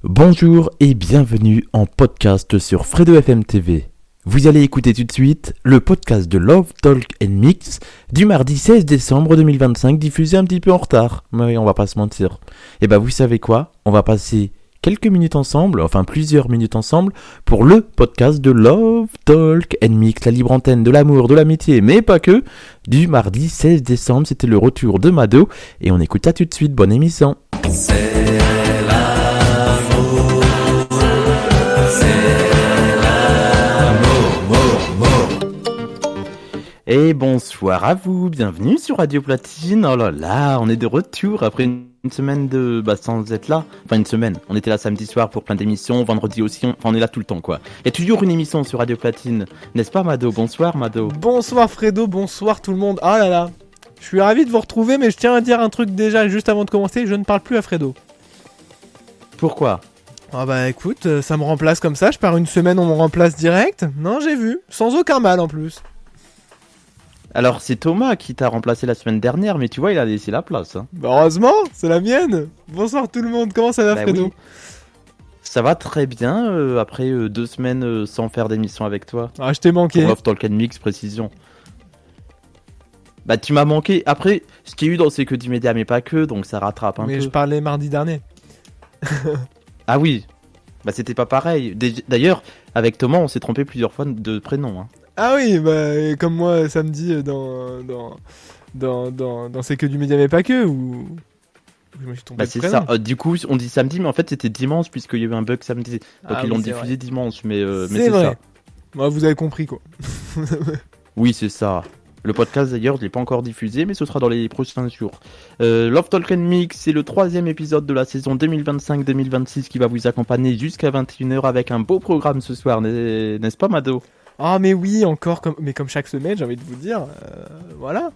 Bonjour et bienvenue en podcast sur Fredo FM TV. Vous allez écouter tout de suite le podcast de Love Talk and Mix du mardi 16 décembre 2025, diffusé un petit peu en retard. Mais oui, on va pas se mentir. Et bah vous savez quoi ? On va passer quelques minutes ensemble, enfin plusieurs minutes ensemble, pour le podcast de Love Talk and Mix, la libre antenne de l'amour, de l'amitié, mais pas que, du mardi 16 décembre. C'était le retour de Mado et on écoute ça tout de suite. Bonne émission. Et bonsoir à vous, bienvenue sur Radio Platine. Oh là là, on est de retour après une semaine sans être là. Enfin une semaine, on était là samedi soir pour plein d'émissions, vendredi aussi, on est là tout le temps quoi. Il y a toujours une émission sur Radio Platine, n'est-ce pas Mado ? Bonsoir Mado. Bonsoir Fredo, bonsoir tout le monde. Ah là là, je suis ravi de vous retrouver, mais je tiens à dire un truc déjà juste avant de commencer, je ne parle plus à Fredo. Pourquoi ? Ah bah écoute, ça me remplace comme ça, je pars une semaine, on me remplace direct. Non, j'ai vu, sans aucun mal en plus. Alors c'est Thomas qui t'a remplacé la semaine dernière, mais tu vois il a laissé la place. Hein. Bah heureusement, c'est la mienne. Bonsoir tout le monde, comment ça va Fredo ? Oui. Ça va très bien, après 2 semaines sans faire d'émission avec toi. Ah je t'ai manqué. Pour Love Talk and Mix, précision. Bah tu m'as manqué, après ce qu'il y a eu dans C'est que du média mais pas que, donc ça rattrape un peu. Mais je parlais mardi dernier. Ah oui, bah c'était pas pareil. D'ailleurs, avec Thomas on s'est trompé plusieurs fois de prénom. Hein. Ah oui, bah comme moi samedi dans C'est que du média mais pas que, ou... Je me suis trompé Bah de c'est prénom. ça, du coup on dit samedi mais en fait c'était dimanche puisqu'il y a eu un bug samedi. Donc ils l'ont c'est diffusé vrai. dimanche, mais C'est c'est vrai. ça. Bah, vous avez compris quoi. Oui c'est ça. Le podcast d'ailleurs je l'ai pas encore diffusé mais ce sera dans les prochains jours. Love Talk and Mix, c'est le 3e épisode de la saison 2025-2026 qui va vous accompagner jusqu'à 21h avec un beau programme ce soir, n'est-ce pas Mado ? Ah mais oui, encore comme chaque semaine, j'ai envie de vous dire, voilà.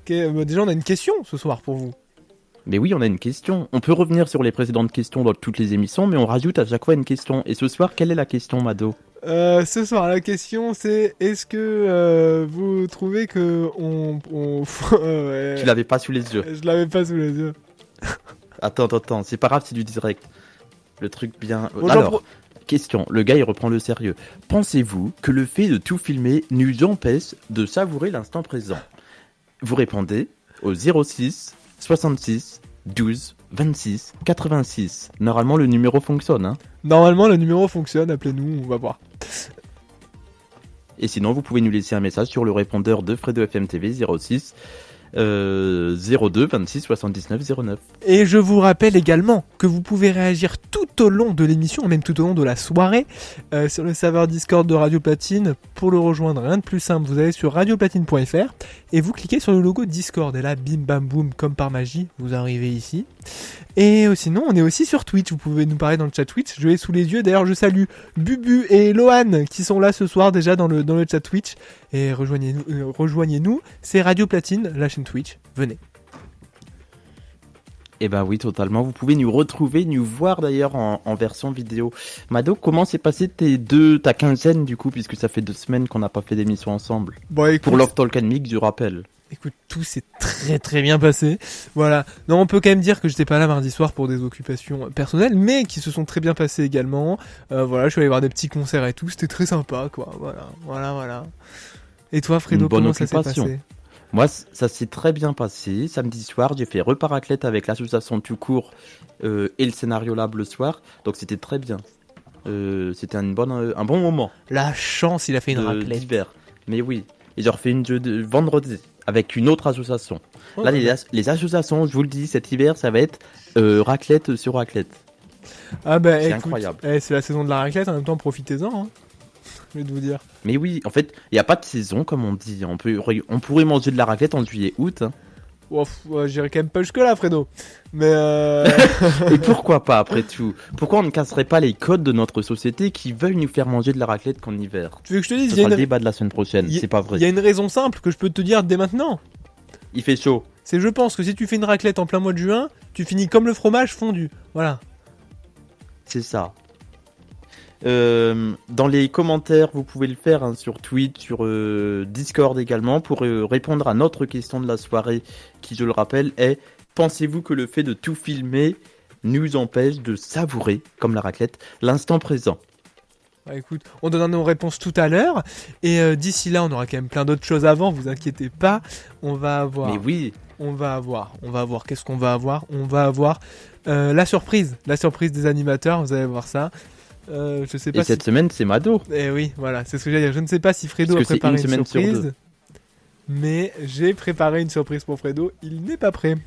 Déjà on a une question ce soir pour vous. Mais oui, on a une question. On peut revenir sur les précédentes questions dans toutes les émissions, mais on rajoute à chaque fois une question. Et ce soir, quelle est la question, Mado ? Ce soir, la question c'est, est-ce que vous trouvez que ouais. Tu l'avais pas sous les yeux. Je l'avais pas sous les yeux. Attends, c'est pas grave, c'est du direct. Le truc bien... Bon, Alors, question, le gars il reprend le sérieux. Pensez-vous que le fait de tout filmer nous empêche de savourer l'instant présent ? Vous répondez au 06 66 12 26 86. Normalement le numéro fonctionne, hein ? Normalement le numéro fonctionne, appelez-nous, on va voir. Et sinon vous pouvez nous laisser un message sur le répondeur de Fredo FM TV 06 02 26 79 09. Et je vous rappelle également que vous pouvez réagir tout au long de l'émission, même tout au long de la soirée, sur le serveur Discord de Radio Platine. Pour le rejoindre, rien de plus simple, vous allez sur radioplatine.fr et vous cliquez sur le logo Discord. Et là, bim bam boum, comme par magie, vous arrivez ici. Et sinon, on est aussi sur Twitch, vous pouvez nous parler dans le chat Twitch, je l'ai sous les yeux. D'ailleurs, je salue Bubu et Lohan qui sont là ce soir déjà dans le chat Twitch. Et rejoignez-nous, c'est Radio Platine, la chaîne Twitch, venez. Eh ben oui, totalement. Vous pouvez nous retrouver, nous voir d'ailleurs en version vidéo. Mado, comment s'est passé ta quinzaine du coup, puisque ça fait 2 semaines qu'on n'a pas fait d'émission ensemble. Bon, écoute, pour Love Talk and Mix, je rappelle. Écoute, tout s'est très très bien passé. Voilà. Non, on peut quand même dire que j'étais pas là mardi soir pour des occupations personnelles, mais qui se sont très bien passées également. Voilà, je suis allé voir des petits concerts et tout. C'était très sympa, quoi. Voilà. Et toi, Fredo, comment ça s'est passé ? Moi, ça s'est très bien passé. Samedi soir, j'ai fait repas raclette avec l'association Tout Court et le Scénario Lab le soir. Donc c'était très bien. C'était un bon moment. La chance, il a fait une raclette. D'hiver. Mais oui. Et j'ai refait une vendredi avec une autre association. Oh, là, les associations, je vous le dis, cet hiver, ça va être raclette sur raclette. Ah bah, c'est écoute, incroyable. C'est la saison de la raclette, en même temps, profitez-en. Hein. Je vais te vous dire. Mais oui, en fait, il n'y a pas de saison, comme on dit. On pourrait manger de la raclette en juillet-août. Hein. J'irai quand même pas jusque-là, Fredo. Mais Et pourquoi pas, après tout ? Pourquoi on ne casserait pas les codes de notre société qui veulent nous faire manger de la raclette qu'en hiver ? Tu veux que je te dise ? Ce sera le débat de la semaine prochaine, c'est pas vrai. Il y a une raison simple que je peux te dire dès maintenant. Il fait chaud. Je pense que si tu fais une raclette en plein mois de juin, tu finis comme le fromage fondu. Voilà. C'est ça. Dans les commentaires, vous pouvez le faire hein, sur Twitch, sur Discord également, pour répondre à notre question de la soirée, qui, je le rappelle, est: pensez-vous que le fait de tout filmer nous empêche de savourer, comme la raclette, l'instant présent. Bah, écoute, on donnera nos réponses tout à l'heure. Et d'ici là, on aura quand même plein d'autres choses avant, vous inquiétez pas. On va avoir... Mais oui, On va avoir, qu'est-ce qu'on va avoir? On va avoir la surprise des animateurs, vous allez voir ça. Je sais pas et cette semaine, c'est Mado. Eh oui, voilà, c'est ce que j'allais dire. Je ne sais pas si Fredo a Parce que c'est préparé une semaine sur surprise, deux. mais j'ai préparé une surprise pour Fredo. Il n'est pas prêt.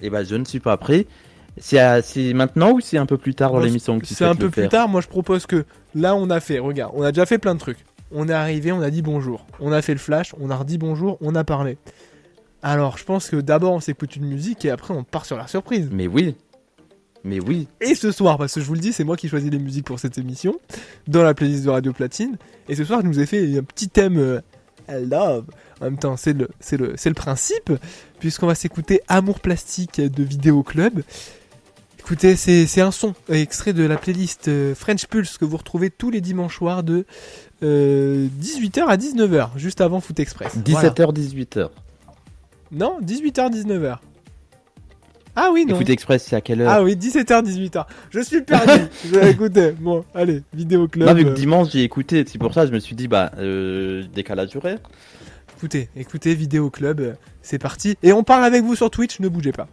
Et bah, je ne suis pas prêt. C'est maintenant ou c'est un peu plus tard dans Moi, l'émission que tu C'est un souhaites peu le plus faire? tard. Moi, je propose que là, on a fait. Regarde, on a déjà fait plein de trucs. On est arrivé, on a dit bonjour. On a fait le flash, on a redit bonjour, on a parlé. Alors, je pense que d'abord, on s'écoute une musique et après, on part sur la surprise. Mais oui. Mais oui. Et ce soir, parce que je vous le dis, c'est moi qui choisis les musiques pour cette émission, dans la playlist de Radio Platine. Et ce soir, je nous ai fait un petit thème I love. En même temps, c'est le principe, puisqu'on va s'écouter Amour Plastique de Vidéo Club. Écoutez, c'est un son extrait de la playlist French Pulse que vous retrouvez tous les dimanches soirs de 18h à 19h, juste avant Foot Express. 17h, 18h. Non, 18h, 19h. Ah oui, non. Foot Express, c'est à quelle heure? Ah oui, 17h, 18h. Je suis perdu. Je vais écouter. Bon, allez, Vidéo Club. Moi, vu que dimanche, j'ai écouté, c'est pour ça que je me suis dit, décalage horaire. Écoutez, Vidéo Club, c'est parti. Et on parle avec vous sur Twitch, ne bougez pas.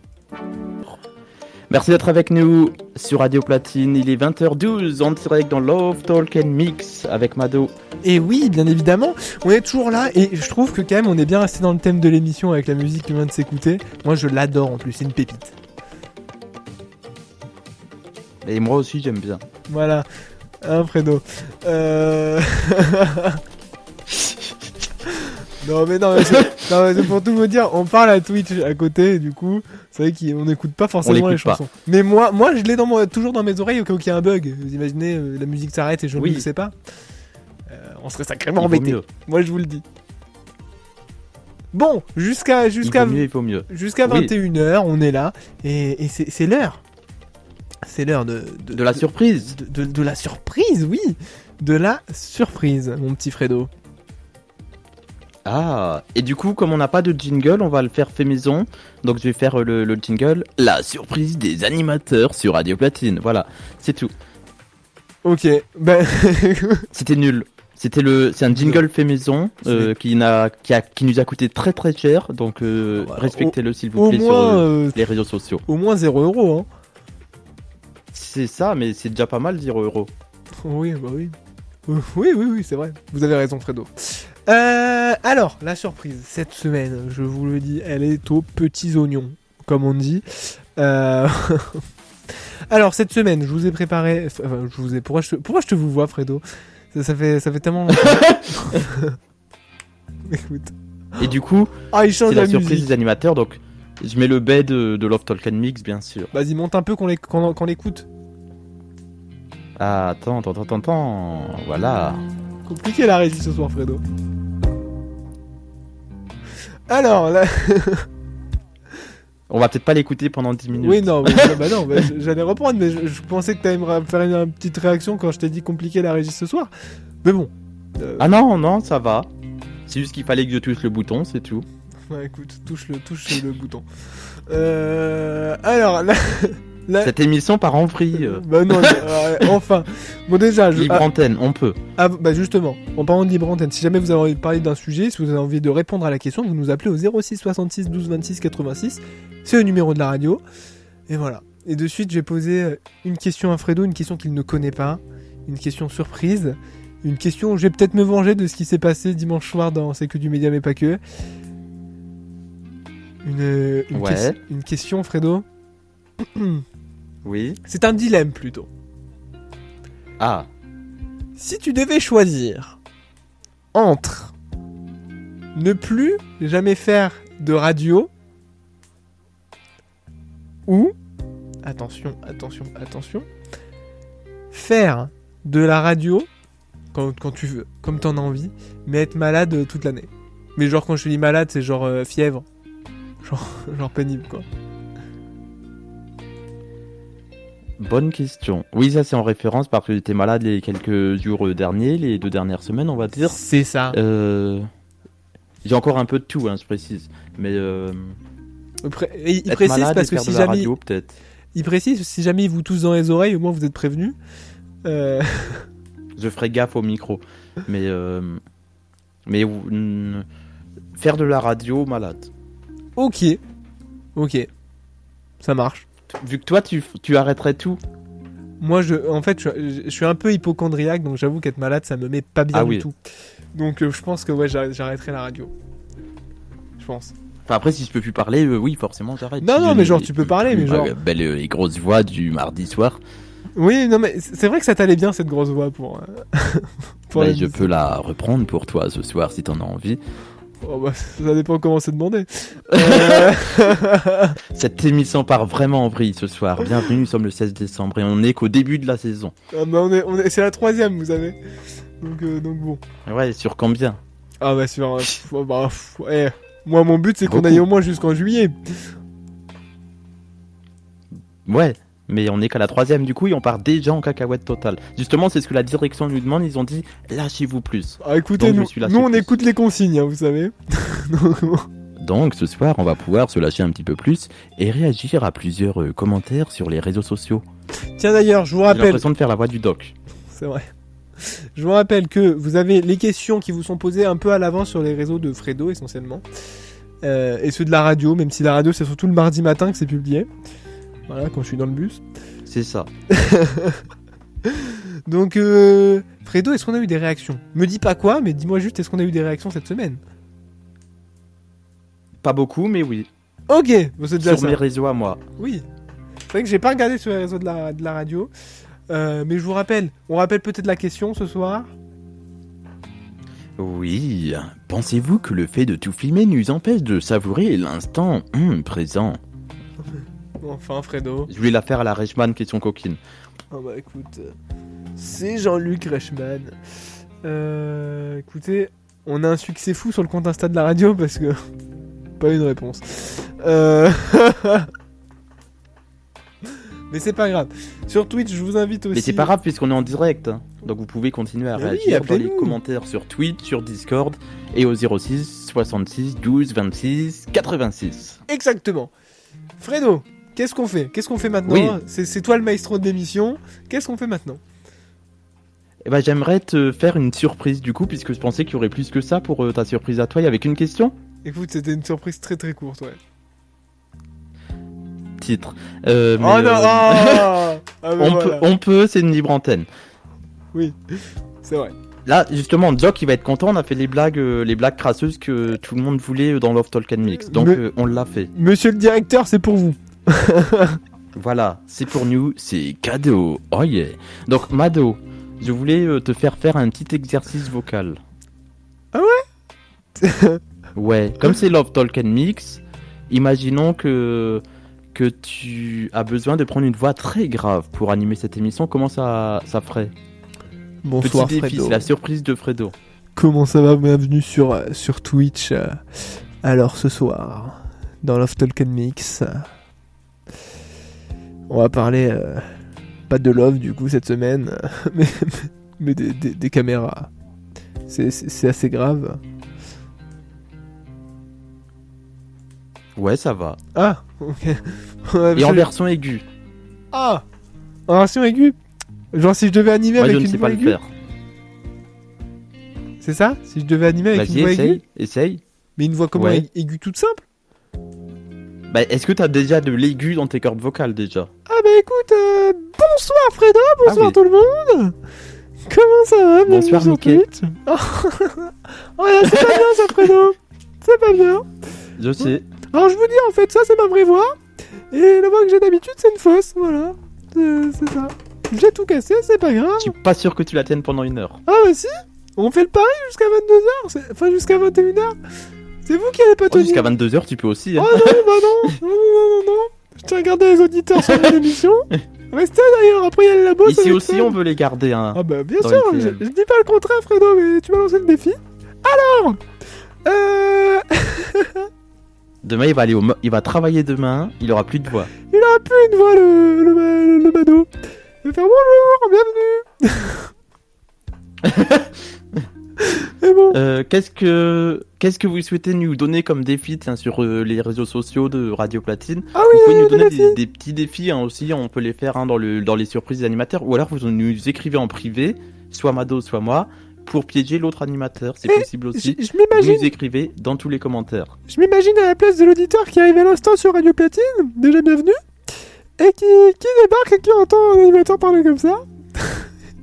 Merci d'être avec nous sur Radio Platine. Il est 20h12 en direct dans Love Talk and Mix avec Mado. Et oui, bien évidemment, on est toujours là et je trouve que quand même on est bien resté dans le thème de l'émission avec la musique qui vient de s'écouter. Moi je l'adore en plus, c'est une pépite. Et moi aussi, j'aime bien. Voilà, hein Fredo. Non mais c'est pour tout vous dire, on parle à Twitch à côté et du coup, c'est vrai qu'on n'écoute pas forcément les chansons. Mais moi je l'ai toujours dans mes oreilles au cas où il y a un bug. Vous imaginez, la musique s'arrête et je ne le sais pas. On serait sacrément embêtés. Moi je vous le dis. Bon, jusqu'à il vaut mieux. Jusqu'à 21h, on est là et c'est l'heure. C'est l'heure de la surprise. De la surprise, oui. De la surprise, mon petit Fredo. Ah, et du coup, comme on n'a pas de jingle, on va le faire fait maison. Donc je vais faire le jingle. La surprise des animateurs sur Radio Platine. Voilà, c'est tout. Ok, ben... C'était nul. C'est un jingle fait maison qui nous a coûté très très cher. Donc respectez-le s'il vous plaît sur les réseaux sociaux. Au moins 0€, hein. C'est ça, mais c'est déjà pas mal 0€. Oui, bah oui. Oui, c'est vrai. Vous avez raison, Fredo. Alors, la surprise, cette semaine, je vous le dis, elle est aux petits oignons, comme on dit. Alors, cette semaine, je vous ai préparé... Pourquoi je te vous vois, Fredo? Ça fait tellement longtemps. Écoute. Et du coup, c'est la surprise des animateurs, donc je mets le bed de Love Talk and Mix, bien sûr. Vas-y, monte un peu qu'on l'écoute. Ah, attends, voilà. Compliqué la régie ce soir, Fredo. Alors, là... On va peut-être pas l'écouter pendant 10 minutes. Oui, non, j'allais reprendre, mais je pensais que t'allais me faire une petite réaction quand je t'ai dit compliqué la régie ce soir. Mais bon. Ah non, ça va. C'est juste qu'il fallait que je touche le bouton, c'est tout. Ouais, écoute, touche le bouton. Alors, là... Cette émission part en vrille. Bah non, enfin. Bon déjà, libre antenne, on peut. Ah bah justement, en parlant de libre antenne, si jamais vous avez envie de parler d'un sujet, si vous avez envie de répondre à la question, vous nous appelez au 06 66 12 26 86. C'est le numéro de la radio. Et voilà. Et de suite, j'ai posé une question à Fredo, une question qu'il ne connaît pas, une question surprise, une question où je vais peut-être me venger de ce qui s'est passé dimanche soir dans C'est que du média mais pas que. Une question, Fredo. Oui. C'est un dilemme plutôt. Ah. Si tu devais choisir entre ne plus jamais faire de radio ou, attention, faire de la radio quand tu veux, comme t'en as envie, mais être malade toute l'année. Mais genre quand je dis malade, c'est genre fièvre. Genre pénible quoi. Bonne question. Oui, ça c'est en référence parce que j'étais malade les quelques jours derniers, les 2 dernières semaines, on va dire. C'est ça. J'ai encore un peu de tout, hein, je précise. Mais il précise malade parce et que faire si de la jamais radio, peut-être. il précise, si jamais il vous tousse dans les oreilles, au moins vous êtes prévenus. Je ferai gaffe au micro. Mais faire de la radio, malade. Ok, ça marche. Vu que toi, tu arrêterais tout. Moi, je suis un peu hypocondriaque, donc j'avoue qu'être malade, ça me met pas bien du tout. Donc je pense que j'arrêterai la radio. Je pense. Enfin, après, si je peux plus parler, oui, forcément, j'arrête. Non, mais genre, tu peux parler, mais genre... Les grosses voix du mardi soir. Oui, non, mais c'est vrai que ça t'allait bien, cette grosse voix, pour je peux la reprendre pour toi ce soir, si t'en as envie. Oh bah, ça dépend comment c'est demandé. Cette émission part vraiment en vrille ce soir. Bienvenue, nous sommes le 16 décembre et on n'est qu'au début de la saison. Ah bah c'est la 3e, vous savez. Donc bon. Ouais, sur combien? Ah bah sur... moi, mon but, c'est qu'on aille au moins jusqu'en juillet. Ouais, mais on n'est qu'à la 3e du coup et on part déjà en cacahuète totale. Justement, c'est ce que la direction nous demande. Ils ont dit, lâchez-vous plus. Ah écoutez, nous on écoute les consignes, hein, vous savez. Donc ce soir, on va pouvoir se lâcher un petit peu plus et réagir à plusieurs commentaires sur les réseaux sociaux. Tiens d'ailleurs, je vous rappelle... J'ai l'impression de faire la voix du doc. C'est vrai. Je vous rappelle que vous avez les questions qui vous sont posées un peu à l'avance sur les réseaux de Fredo essentiellement. Et ceux de la radio, même si la radio c'est surtout le mardi matin que c'est publié. Voilà, quand je suis dans le bus. C'est ça. Donc, Fredo, est-ce qu'on a eu des réactions? Me dis pas quoi, mais dis-moi juste, est-ce qu'on a eu des réactions cette semaine? Pas beaucoup, mais oui. Ok, bon, c'est déjà sur mes réseaux à moi. Oui. C'est vrai que j'ai pas regardé sur les réseaux de la radio. Mais je vous rappelle, on rappelle peut-être la question ce soir. Oui. Pensez-vous que le fait de tout filmer nous empêche de savourer l'instant présent? Enfin, Fredo. Je voulais la faire à la Reichmann question coquine. Oh bah écoute, c'est Jean-Luc Reichmann. Écoutez, on a un succès fou sur le compte Insta de la radio parce que... pas une réponse. Mais c'est pas grave. Sur Twitch, je vous invite aussi... Mais c'est pas grave puisqu'on est en direct. Hein. Donc vous pouvez continuer à réagir dans les commentaires sur Twitch, sur Discord et au 06 66 12 26 86. Exactement. Fredo, qu'est-ce qu'on fait maintenant? Oui. C'est toi le maestro de l'émission. Qu'est-ce qu'on fait maintenant? Eh ben, j'aimerais te faire une surprise du coup, puisque je pensais qu'il y aurait plus que ça pour ta surprise à toi. Avec une question? Écoute, c'était une surprise très très courte, ouais. Titre. Mais oh non on peut, c'est une libre antenne. Oui, c'est vrai. Là, justement, Jock, il va être content. On a fait les blagues crasseuses que tout le monde voulait dans Love Talk and Mix. Donc, on l'a fait. Monsieur le directeur, c'est pour vous. Voilà, c'est pour nous, c'est cadeau. Oh yeah. Donc, Mado, je voulais te faire un petit exercice vocal. Ah ouais? Ouais, comme c'est Love Talk and Mix, imaginons que tu as besoin de prendre une voix très grave pour animer cette émission. Comment ça ferait? Bonsoir Petit défi, Fredo. c'est la surprise de Fredo. Comment ça va? Bienvenue sur Twitch. Alors ce soir, dans Love Talk and Mix, on va parler pas de love du coup cette semaine, mais des caméras. C'est assez grave. Ouais, ça va. Ah, ok. Et en version aiguë. Ah, en version aiguë. Genre si je devais animer Moi, avec je ne une sais voix pas le aiguë. faire. C'est ça? Si je devais animer avec une voix aiguë. Essaye. Mais une voix comment? Ouais. Aiguë toute simple? Bah, est-ce que t'as déjà de l'aigu dans tes cordes vocales déjà? Ah bah écoute, bonsoir Fredo, bonsoir oui. tout le monde. Comment ça va? Bonsoir sur Mickey. Twitch. Oh là, c'est pas bien ça Fredo. C'est pas bien. Je sais. Alors je vous dis en fait, ça c'est ma vraie voix. Et la voix que j'ai d'habitude c'est une fausse, voilà. C'est ça. J'ai tout cassé, c'est pas grave. Je suis pas sûr que tu la tiennes pendant 1 heure. Ah bah si. On fait le pari jusqu'à 22h, enfin jusqu'à 21h. C'est vous qui allez pas tenir. Jusqu'à 22h, tu peux aussi. Hein. Oh non, bah non. Non. Je tiens à garder les auditeurs sur mon émission. Restez d'ailleurs, après il y a le labo. Ici aussi, on veut les garder. Hein, ah bah bien dans sûr, je dis pas le contraire Fredo, mais tu m'as lancé le défi. Alors Demain, il va travailler demain, il aura plus de voix. Il aura plus une voix, le Mado. Il va faire bonjour, bienvenue. Et bon. qu'est-ce que vous souhaitez nous donner comme défi sur les réseaux sociaux de Radio Platine? Ah Vous oui, pouvez nous donner des petits défis aussi, on peut les faire dans les surprises des animateurs, ou alors vous nous écrivez en privé, soit Mado, soit moi, pour piéger l'autre animateur, c'est possible aussi. Je m'imagine. Vous nous écrivez dans tous les commentaires. Je m'imagine à la place de l'auditeur qui arrive à l'instant sur Radio Platine, déjà bienvenue, et qui débarque et qui entend un animateur parler comme ça.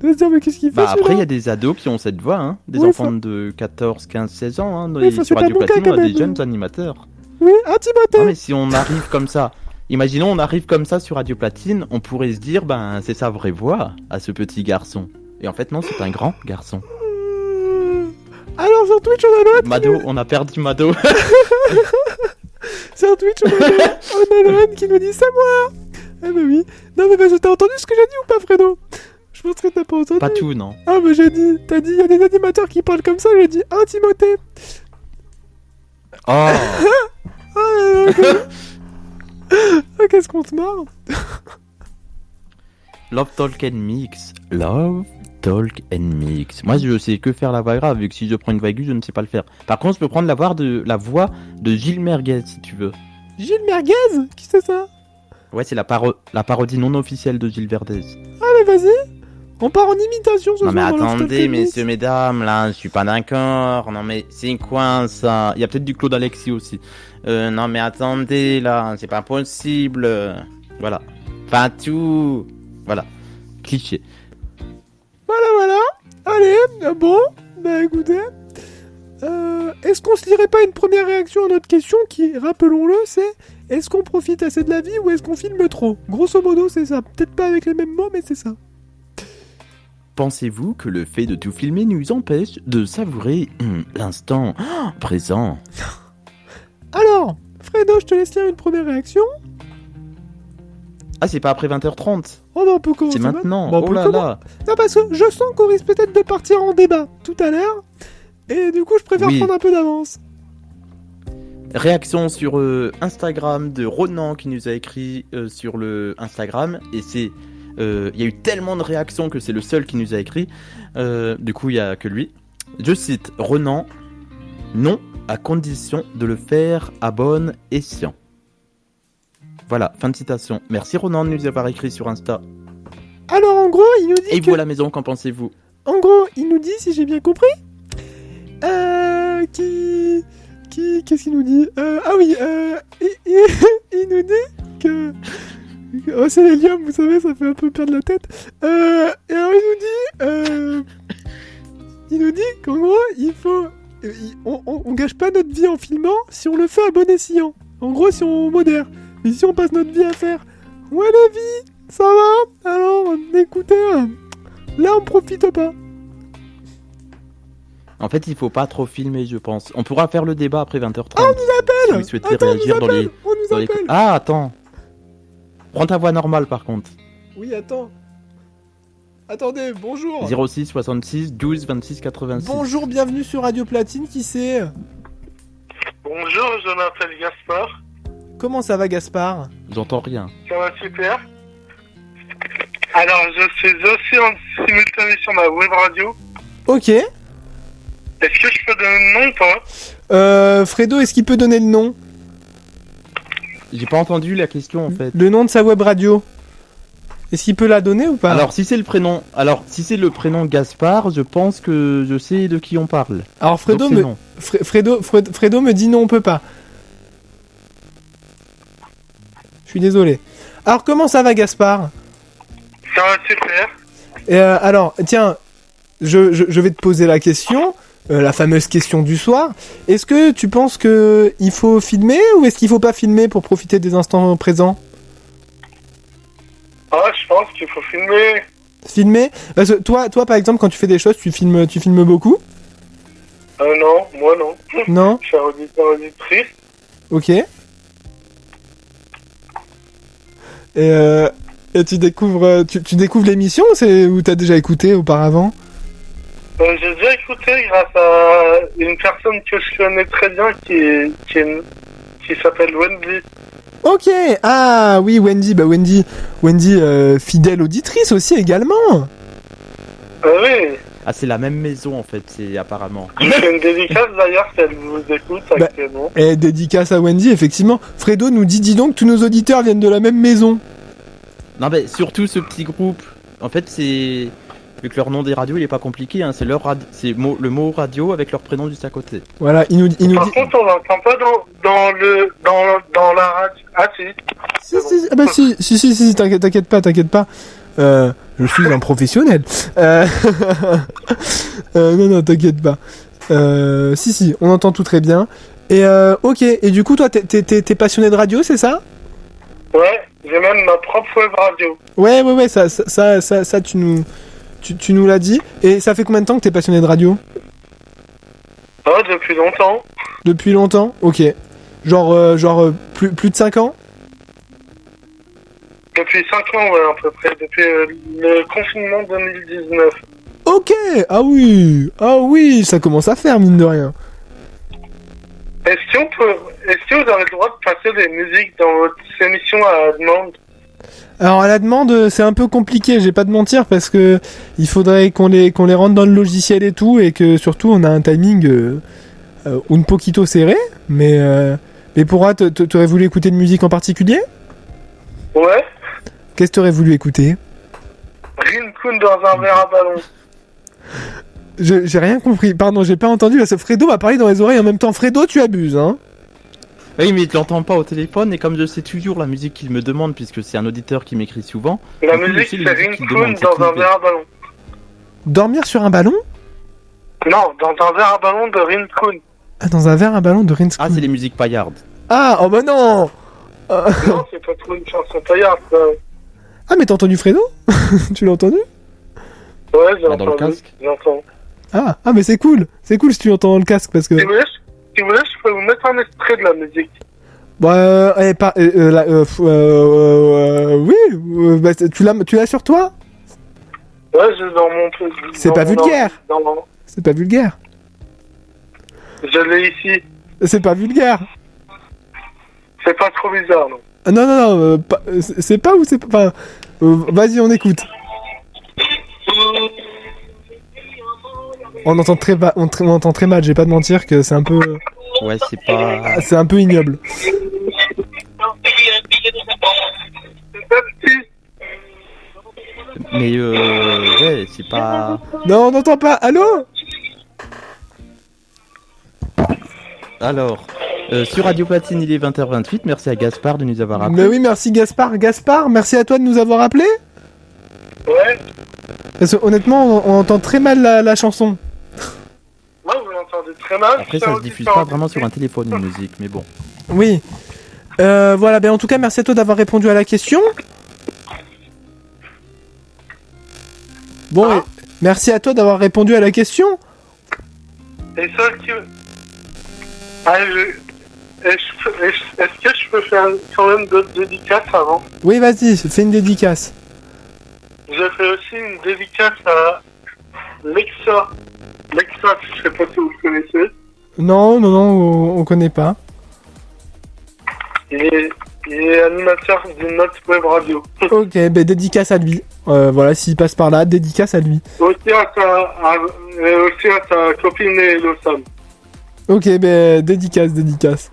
Il doit se dire, mais qu'est-ce qu'il fait Après, il y a des ados qui ont cette voix, des enfants de 14, 15, 16 ans. Sur Radio Platine, on a des jeunes animateurs. Oui, Timothée. Non, mais si on arrive comme ça, imaginons on arrive comme ça sur Radio Platine, on pourrait se dire, c'est sa vraie voix à ce petit garçon. Et en fait, non, c'est un grand garçon. Alors sur Twitch, on a l'autre. Mado, on a perdu Mado. Sur Twitch, on a Lorraine qui nous dit c'est moi. Ah bah oui. Non mais t'as entendu ce que j'ai dit ou pas, Fredo? Je pense que t'as pas entendu. Pas tout, non. Ah bah t'as dit, il y a des animateurs qui parlent comme ça, j'ai dit Timothée. Oh. Qu'est-ce qu'on se marre. Love Talk and Mix. Love Talk and Mix. Moi, je sais que faire la voix grave, vu que si je prends une voix aiguë, je ne sais pas le faire. Par contre, je peux prendre la voix de Gilles Merguez, si tu veux. Gilles Merguez? Qui c'est ça? Ouais, c'est la parodie non officielle de Gilles Verdez. Allez, vas-y. On part en imitation ce soir. Non mais dans Love Talk attendez, and Mix. messieurs, mesdames, là, je suis pas d'accord. Non mais c'est quoi ça? Il y a peut-être du Claude Alexis aussi. Non mais attendez, là, c'est pas possible. Voilà. Pas tout. Voilà. Cliché. Voilà. Allez, bon, bah écoutez. Est-ce qu'on se lirait pas une première réaction à notre question qui, rappelons-le, c'est est-ce qu'on profite assez de la vie ou est-ce qu'on filme trop? Grosso modo, c'est ça. Peut-être pas avec les mêmes mots, mais c'est ça. Pensez-vous que le fait de tout filmer nous empêche de savourer l'instant présent? Alors, Fredo, je te laisse lire une première réaction. Ah, c'est pas après 20h30. Oh non, on peut commencer. C'est maintenant. Bon, Oh là là. Non, parce que je sens qu'on risque peut-être de partir en débat tout à l'heure. Et du coup, je préfère prendre un peu d'avance. Réaction sur Instagram de Ronan qui nous a écrit sur le Instagram. Et c'est... Il y a eu tellement de réactions que c'est le seul qui nous a écrit. Du coup, il n'y a que lui. Je cite Ronan. Non, à condition de le faire à bon escient. Voilà, fin de citation. Merci Ronan de nous avoir écrit sur Insta. Alors en gros, il nous dit Et vous à la maison, qu'en pensez-vous? En gros, il nous dit, si j'ai bien compris, qu'est-ce qu'il nous dit? Il nous dit que... Oh, c'est l'hélium, vous savez, ça fait un peu perdre la tête. Et alors il nous dit qu'en gros, il faut... On gâche pas notre vie en filmant si on le fait à bon escient. En gros, si on modère. Mais si on passe notre vie à faire ouais la vie, ça va. Alors, écoutez, là on profite pas. En fait, il faut pas trop filmer, je pense. On pourra faire le débat après 20h30. Ah, on nous appelle. Si vous souhaitez réagir dans les... On nous appelle. Ah, attends. Prends ta voix normale, par contre. Oui, attends. Attendez, bonjour. 06 66 12 26 86. Bonjour, bienvenue sur Radio Platine, qui c'est? Bonjour, je m'appelle Gaspard. Comment ça va, Gaspard? J'entends rien. Ça va super. Alors, je suis aussi en simultané sur ma web radio. Ok. Est-ce que je peux donner le nom ou pas? Fredo, est-ce qu'il peut donner le nom? J'ai pas entendu la question, en fait. Le nom de sa web radio. Est-ce qu'il peut la donner ou pas? Alors, si c'est le prénom Gaspard, je pense que je sais de qui on parle. Alors, Fredo me dit non, on peut pas. Je suis désolé. Alors, comment ça va, Gaspard? Ça va super. Alors, tiens, je vais te poser la question, la fameuse question du soir. Est-ce que tu penses que il faut filmer ou est-ce qu'il faut pas filmer pour profiter des instants présents? Ah, je pense qu'il faut filmer. Filmer? Parce que toi, par exemple, quand tu fais des choses, tu filmes beaucoup? Non, moi non. Non? Je suis auditrice. Ok. Et tu découvres l'émission ou t'as déjà écouté auparavant? J'ai déjà écouté grâce à une personne que je connais très bien qui s'appelle Wendy. Ok, ah oui, Wendy, Wendy, fidèle auditrice aussi également. Oui. Ah, c'est la même maison en fait, c'est apparemment. Je fais une dédicace d'ailleurs si elle vous écoute actuellement. Et dédicace à Wendy, effectivement. Fredo nous dit, dis donc, tous nos auditeurs viennent de la même maison. Non, mais surtout ce petit groupe. En fait, c'est. Vu que leur nom des radios il est pas compliqué, hein, c'est le mot radio avec leur prénom juste à côté. Voilà, il nous dit... Par contre, on l'entend pas dans la radio. Ah si. Si, ah bah si, t'inquiète pas. Je suis un professionnel. Non, t'inquiète pas. Si, on entend tout très bien. Et ok, et du coup, toi, t'es passionné de radio, c'est ça ? Ouais, j'ai même ma propre web radio. Ouais, ça tu nous l'as dit. Et ça fait combien de temps que t'es passionné de radio ? Ah, depuis longtemps. Depuis longtemps ? Ok. Genre plus de 5 ans ? Depuis 5 ans, ouais, à peu près. Depuis le confinement 2019. Ok. Ah oui, ça commence à faire, mine de rien. Est-ce que vous avez le droit de passer des musiques dans votre émission à la demande ? Alors à la demande, c'est un peu compliqué, je vais pas te mentir, parce que il faudrait qu'on les rentre dans le logiciel et tout, et que surtout on a un timing un poquito serré, mais pourra, t'aurais voulu écouter de musique en particulier ? Ouais. Qu'est-ce que t'aurais voulu écouter ? Rin-Kun dans un verre à ballon. J'ai rien compris, pardon, j'ai pas entendu, parce que Fredo m'a parlé dans les oreilles en même temps. Fredo, tu abuses, hein ? Oui, mais je l'entends pas au téléphone, et comme je sais toujours la musique qu'il me demande, puisque c'est un auditeur qui m'écrit souvent... La musique, c'est Rin-Kun dans un verre à ballon. Dormir sur un ballon ? Non, dans un verre à ballon de Rin-Kun. Ah, dans un verre à ballon de Rin-Kun. Ah, c'est les musiques paillardes. Ah, oh bah non. Non, c'est pas trop une chanson paillarde, ça. Ah, mais t'as entendu Fredo ? Tu l'as entendu ? Ouais, j'ai Dans entendu. le casque. J'entends. Ah, mais c'est cool si tu entends dans le casque, parce que... Si vous voulez, je peux vous mettre un extrait de la musique. Bah, oui, bah, tu l'as sur toi ? Ouais, j'ai dans mon... C'est pas vulgaire. C'est pas vulgaire. Je l'ai ici. C'est pas vulgaire. C'est pas trop bizarre, non. Ah, non, c'est pas ou c'est pas... Enfin, vas-y, on écoute. On entend on entend très mal, je vais pas te mentir que c'est un peu... Ouais, c'est pas... C'est un peu ignoble. Mais ouais, c'est pas... Non, on n'entend pas. Allô ? Alors, sur Radio Platine, il est 20h28. Merci à Gaspard de nous avoir appelé. Mais oui, merci Gaspard. Gaspard, merci à toi de nous avoir appelé. Ouais. Parce que honnêtement, on entend très mal la chanson. Ouais, vous l'entendez très mal. Après, ça se diffuse pas vraiment sur un téléphone, une musique, mais bon. Oui. Voilà, ben en tout cas, merci à toi d'avoir répondu à la question. Bon, et merci à toi d'avoir répondu à la question. Et ça, est-ce que je peux faire quand même d'autres dédicaces avant ? Oui, vas-y, fais une dédicace. J'ai fait aussi une dédicace à Lexa. Lexa, je sais pas si vous le connaissez. Non, on connaît pas. Il est animateur d'une autre web radio. Ok, ben dédicace à lui. Voilà, s'il passe par là, dédicace à lui. Aussi à sa copine Elossam. Ok, ben dédicace.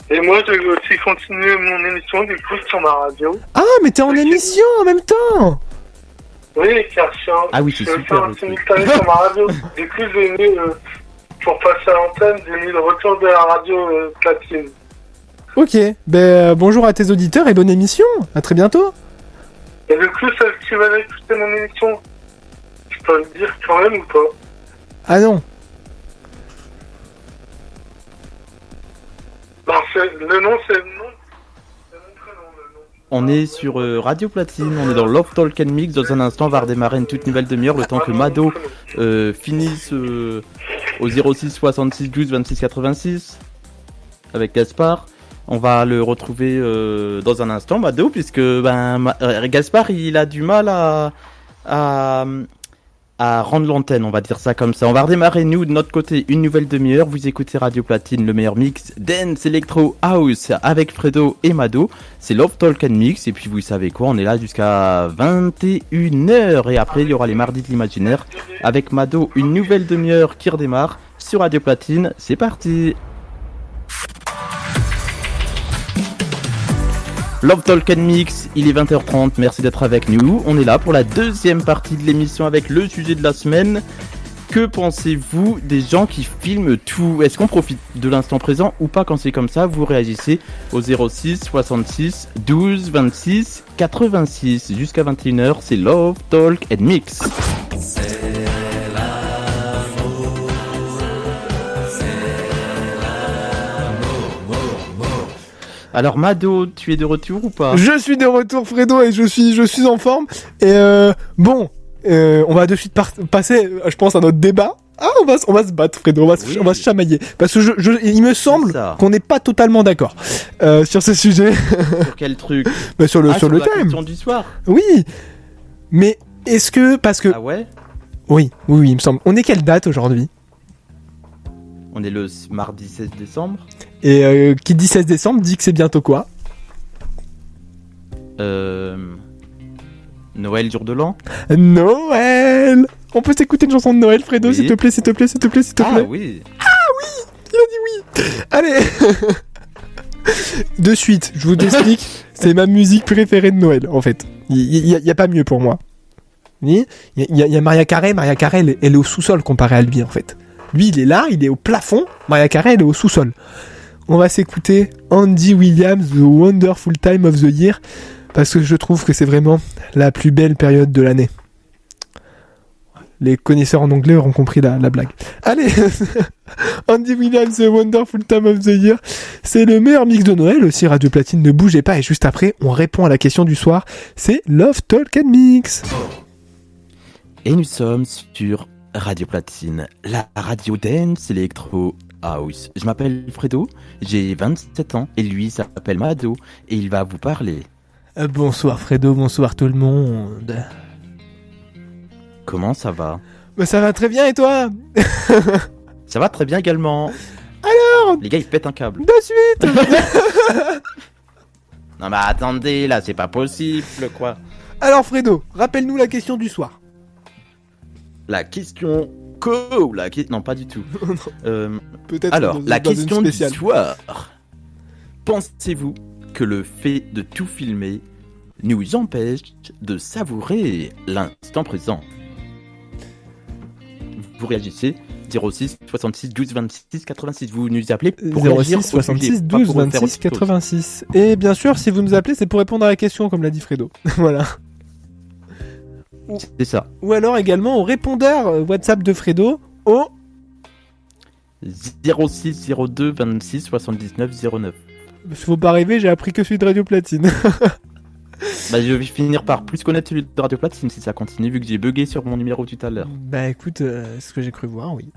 Et moi, je vais aussi continuer mon émission du coup sur ma radio. Ah, mais t'es en émission en même temps. Oui, car je c'est fais super, un le truc. simultané sur ma radio. Du coup, j'ai mis, pour passer à l'antenne, j'ai mis le retour de la radio platine. Ok, ben bonjour à tes auditeurs et bonne émission. À très bientôt. Et du coup, celle qui va écouter mon émission, je peux le dire quand même ou pas ? Ah non. Non, le nom, c'est le nom. C'est mon prénom, le nom. On est sur Radio Platine, on est dans Love Talk and Mix. Dans un instant, on va redémarrer une toute nouvelle demi-heure, le temps que Mado finisse au 06 66 12 26 86 avec Gaspard. On va le retrouver dans un instant, Mado, puisque Gaspard, il a du mal à à rendre l'antenne, on va dire ça comme ça. On va redémarrer, nous, de notre côté, une nouvelle demi-heure. Vous écoutez Radio Platine, le meilleur mix dance, electro, house, avec Fredo et Mado. C'est Love Talk and Mix, et puis vous savez quoi, on est là jusqu'à 21h. Et après, il y aura les mardis de l'imaginaire, avec Mado, une nouvelle demi-heure qui redémarre sur Radio Platine. C'est parti. Love Talk and Mix, il est 20h30, merci d'être avec nous. On est là pour la deuxième partie de l'émission avec le sujet de la semaine. Que pensez-vous des gens qui filment tout ? Est-ce qu'on profite de l'instant présent ou pas quand c'est comme ça ? Vous réagissez au 06 66 12 26 86. Jusqu'à 21h, c'est Love Talk and Mix. Alors Mado, tu es de retour ou pas ? Je suis de retour, Fredo, et je suis en forme. Et on va de suite passer, je pense, à notre débat. Ah, on va se battre, Fredo, on va se chamailler. Parce que il me semble qu'on n'est pas totalement d'accord sur ce sujet. Sur quel truc ? Sur le la thème. Question du soir. Oui, mais est-ce que... Parce que... Ah ouais ? Oui, il me semble. On est quelle date aujourd'hui ? On est le mardi 16 décembre. Et qui dit 16 décembre dit que c'est bientôt quoi ? Noël, jour de l'an. Noël ! On peut s'écouter une chanson de Noël, Fredo, oui. s'il te plaît. Ah oui. Il a dit oui. Allez. De suite, je vous explique. C'est ma musique préférée de Noël, en fait. Il y a pas mieux pour moi. Il y a Mariah Carey. Mariah Carey, elle est au sous-sol comparé à lui, en fait. Lui, il est là, il est au plafond. Mariah Carey, elle est au sous-sol. On va s'écouter Andy Williams, The Wonderful Time of the Year, parce que je trouve que c'est vraiment la plus belle période de l'année. Les connaisseurs en anglais auront compris la blague. Allez, Andy Williams, The Wonderful Time of the Year, c'est le meilleur mix de Noël aussi. Radio Platine, ne bougez pas, et juste après, on répond à la question du soir. C'est Love Talk and Mix. Et nous sommes sur Radio Platine, la radio dance électro house. Je m'appelle Fredo, j'ai 27 ans et lui s'appelle Mado et il va vous parler. Bonsoir Fredo, bonsoir tout le monde. Comment ça va ? Ça va très bien et toi ? Ça va très bien également. Alors ? Les gars ils pètent un câble. De suite. Non mais attendez là, c'est pas possible quoi. Alors Fredo, rappelle-nous la question du soir. La question non pas du tout. Peut-être. Alors la question du soir. Pensez-vous que le fait de tout filmer nous empêche de savourer l'instant présent ? Vous réagissez 06 66 12 26 86. Vous nous appelez pour 06 66 12 26 86. Et bien sûr, si vous nous appelez, c'est pour répondre à la question, comme l'a dit Fredo. Voilà. C'est ça. Ou alors également au répondeur WhatsApp de Fredo au 06 02 26 79 09. Faut pas rêver, j'ai appris que celui de Radio Platine. Je vais finir par plus connaître celui de Radio Platine si ça continue, vu que j'ai bugué sur mon numéro tout à l'heure. Écoute, ce que j'ai cru voir, oui.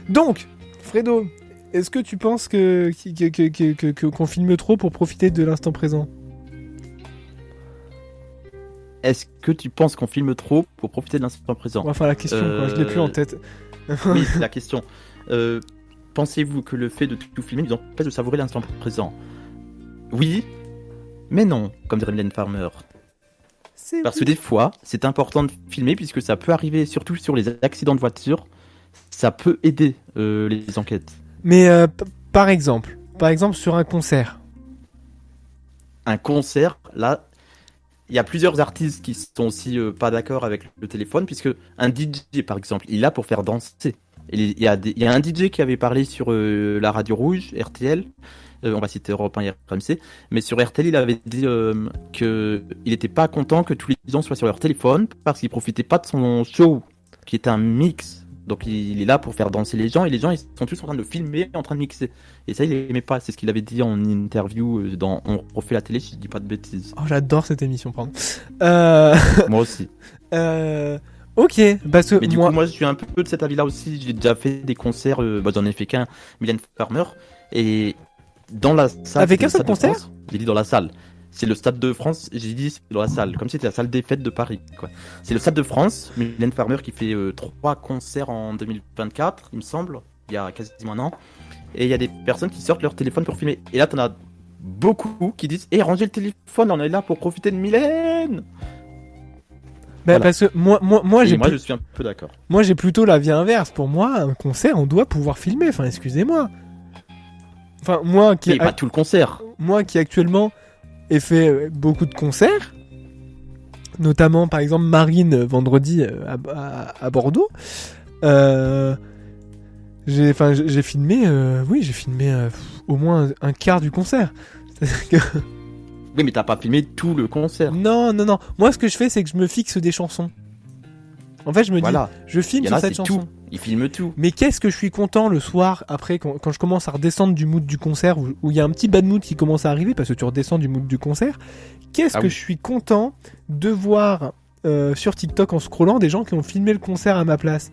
Donc, Fredo, est-ce que tu penses qu'on filme trop pour profiter de l'instant présent ? Est-ce que tu penses qu'on filme trop pour profiter de l'instant présent ? Enfin, la question, quoi, je l'ai plus en tête. Oui, c'est la question. Pensez-vous que le fait de tout filmer nous empêche de savourer l'instant présent ? Oui, mais non, comme dirait Mylène Farmer. Parce que des fois, c'est important de filmer puisque ça peut arriver, surtout sur les accidents de voiture, ça peut aider les enquêtes. Mais par exemple sur un concert. Un concert, là... Il y a plusieurs artistes qui sont aussi pas d'accord avec le téléphone, puisque un DJ, par exemple, il est là pour faire danser. Et il y a un DJ qui avait parlé sur la radio rouge, RTL, on va citer Europe 1 et RMC, mais sur RTL, il avait dit qu'il n'était pas content que tous les gens soient sur leur téléphone, parce qu'il profitait pas de son show, qui était un mix. Donc il est là pour faire danser les gens, et les gens ils sont tous en train de filmer, en train de mixer. Et ça il aimait pas, c'est ce qu'il avait dit en interview dans On refait la télé, si je dis pas de bêtises. Oh, j'adore cette émission, pardon. Moi aussi. Ok, parce que mais du coup moi je suis un peu de cet avis là aussi, j'ai déjà fait des concerts, j'en ai fait qu'un, Mylène Farmer, et dans la salle... Avec un seul concert ? J'ai dit dans la salle. C'est le Stade de France, j'ai dit c'est dans la salle, comme si c'était la salle des fêtes de Paris, quoi. C'est le Stade de France, Mylène Farmer qui fait 3 concerts en 2024, il me semble, il y a quasiment un an. Et il y a des personnes qui sortent leur téléphone pour filmer. Et là, t'en as beaucoup qui disent « rangez le téléphone, on est là pour profiter de Mylène !» Bah, Voilà. parce que moi je suis un peu d'accord. moi j'ai plutôt la vie inverse. Pour moi, un concert, on doit pouvoir filmer. Enfin, excusez-moi. Enfin, moi Mais pas tout le concert. qui actuellement ai fait beaucoup de concerts, notamment par exemple Marine vendredi à Bordeaux, j'ai filmé, j'ai filmé au moins un quart du concert. C'est-à-dire que... Oui, mais t'as pas filmé tout le concert. Non. Moi, ce que je fais, c'est que je me fixe des chansons. En fait, je me dis, je filme Il y en sur a, cette c'est chanson. tout. Il filme tout. Mais qu'est-ce que je suis content le soir, après, quand je commence à redescendre du mood du concert, où il y a un petit bad mood qui commence à arriver, parce que tu redescends du mood du concert, qu'est-ce que oui. je suis content de voir sur TikTok en scrollant des gens qui ont filmé le concert à ma place.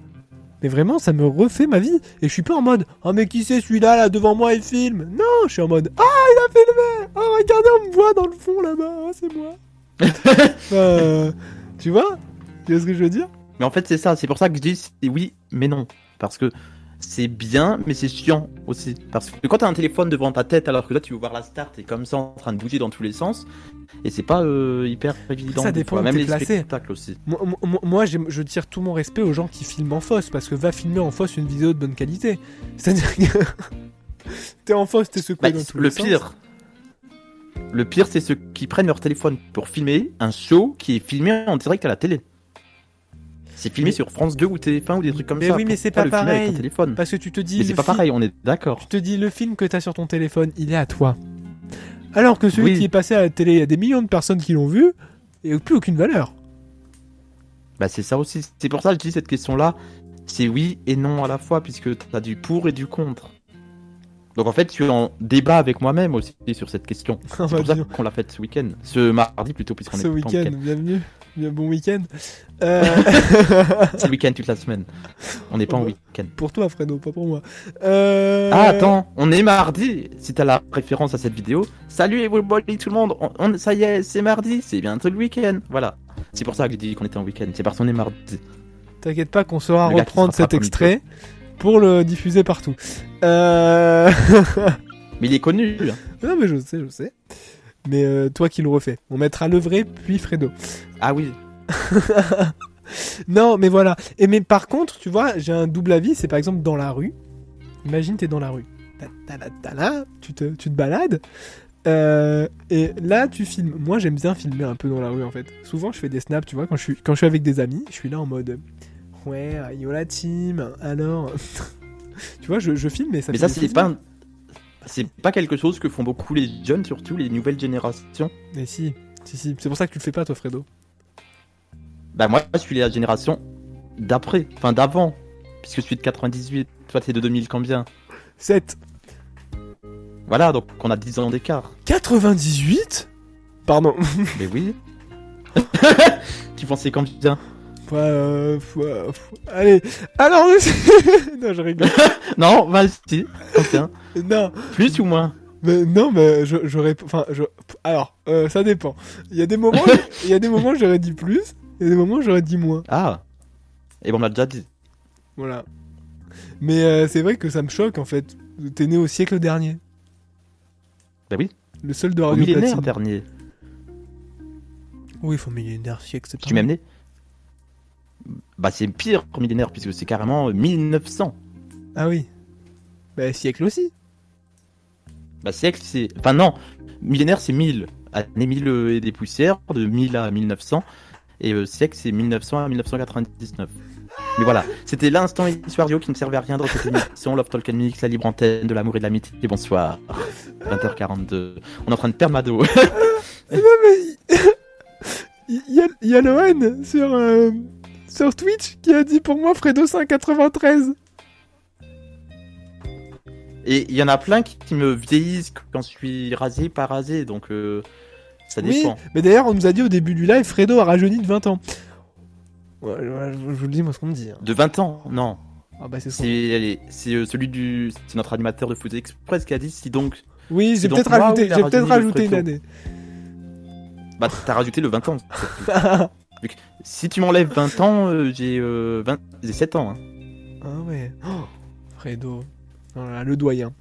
Mais vraiment, ça me refait ma vie. Et je suis pas en mode, oh mais qui c'est celui-là, là, devant moi, il filme. Non, je suis en mode, ah, il a filmé. Oh, regardez, on me voit dans le fond, là-bas. Oh, c'est moi. Tu vois ce que je veux dire? Mais en fait, c'est ça. C'est pour ça que je dis c'est oui, mais non. Parce que c'est bien, mais c'est chiant aussi. Parce que quand t'as un téléphone devant ta tête, alors que là, tu veux voir la star, t'es comme ça en train de bouger dans tous les sens. Et c'est pas hyper évident. Ça des dépend fois. où Même t'es les placé. spectacles aussi. Moi, je tire tout mon respect aux gens qui filment en fosse, parce que va filmer en fosse une vidéo de bonne qualité. C'est-à-dire que t'es en fosse, t'es secoué dans tous les sens. Le pire, c'est ceux qui prennent leur téléphone pour filmer un show qui est filmé en direct à la télé. C'est filmé sur France 2 ou TF1 ou des trucs comme Mais ça. oui, mais Pourquoi c'est pas le filmer avec pareil. ton téléphone. Parce que tu te dis, Mais c'est pas pareil, on est d'accord. tu te dis, le film que t'as sur ton téléphone, il est à toi. Alors que celui Oui. qui est passé à la télé, il y a des millions de personnes qui l'ont vu, et plus aucune valeur. Bah c'est ça aussi. C'est pour ça que je dis cette question-là, c'est oui et non à la fois, puisque t'as du pour et du contre. Donc en fait, je suis en débat avec moi-même aussi sur cette question. C'est pour ça qu'on l'a faite ce week-end. Ce mardi plutôt, puisqu'on est Ce pas en week-end, week-end. bienvenue. Bien bon week-end. C'est le week-end toute la semaine. On n'est pas en week-end. Pour toi, Fredo, pas pour moi. Ah attends, on est mardi. Si t'as la référence à cette vidéo, salut everybody tout le monde. Ça y est, c'est mardi, c'est bientôt le week-end. Voilà. C'est pour ça que j'ai dit qu'on était en week-end. C'est parce qu'on est mardi. T'inquiète pas qu'on saura Le gars qui reprendre se cet rattrape au extrait pour le diffuser partout. Mais il est connu. Hein. Non, mais je sais. Mais toi qui le refais. On mettra le vrai, puis Fredo. Ah oui. Non, mais voilà. Mais par contre, tu vois, j'ai un double avis. C'est par exemple dans la rue. Imagine, t'es dans la rue. Là, tu te balades. Et là, tu filmes. Moi, j'aime bien filmer un peu dans la rue, en fait. Souvent, je fais des snaps, tu vois, quand je suis avec des amis. Je suis là en mode... Ouais, yo la team, alors... Tu vois, je filme, mais ça Mais fait ça, des c'est pas... C'est pas quelque chose que font beaucoup les jeunes, surtout les nouvelles générations. Mais si. C'est pour ça que tu le fais pas, toi, Fredo. Bah moi, je suis la génération d'après, enfin d'avant, puisque je suis de 98. Toi, t'es de 2000 combien? 7. Voilà, donc on a 10 ans d'écart. 98 Pardon. Mais oui. Tu pensais combien? Allez. Alors, non, je rigole. Non, vas-y. Combien? Non. Plus ou moins? Mais non, mais j'aurais... Enfin, alors, ça dépend. Il y a des moments où j'aurais dit plus, il y a des moments où j'aurais dit moins. Ah. Et bon, on l'a déjà dit. Voilà. Mais c'est vrai que ça me choque, en fait. T'es né au siècle dernier. Bah oui. Le seul de Au Radio millénaire Platine. dernier. Oui, il faut millénaire, siècle, c'est pas Tu m'aimes né? Bah c'est pire qu'au millénaire, puisque c'est carrément 1900. Ah oui. Bah, siècle aussi. Bah siècle, c'est... Enfin non, millénaire c'est 1000. Année 1000 et des poussières, de 1000 à 1900. Et siècle c'est 1900 à 1999. Mais voilà, c'était l'instant Histoire qui ne servait à rien dans cette émission. Love Talk and Mix, la libre antenne de l'amour et de l'amitié. Bonsoir. 20h42. On est en train de perdre Mado. Non mais... Il y a Lohan sur Twitch qui a dit pour moi Fredo 593. Et il y en a plein qui me vieillissent quand je suis rasé, pas rasé, donc ça dépend. Oui, mais d'ailleurs on nous a dit au début du live Fredo a rajeuni de 20 ans. Ouais, je vous le dis, moi ce qu'on me dit. Hein. De 20 ans, non. Ah bah c'est ça. C'est celui du... C'est notre animateur de Foot Express qui a dit si donc... Oui, j'ai c'est donc peut-être moi rajouté, ou il a j'ai peut-être rajeuni le rajouté une Fredo? année. Bah, t'as rajouté le 20 ans. Vu que si tu m'enlèves 20 ans, j'ai 7 ans. Hein. Ah ouais. Oh, Fredo. Voilà, le doyen.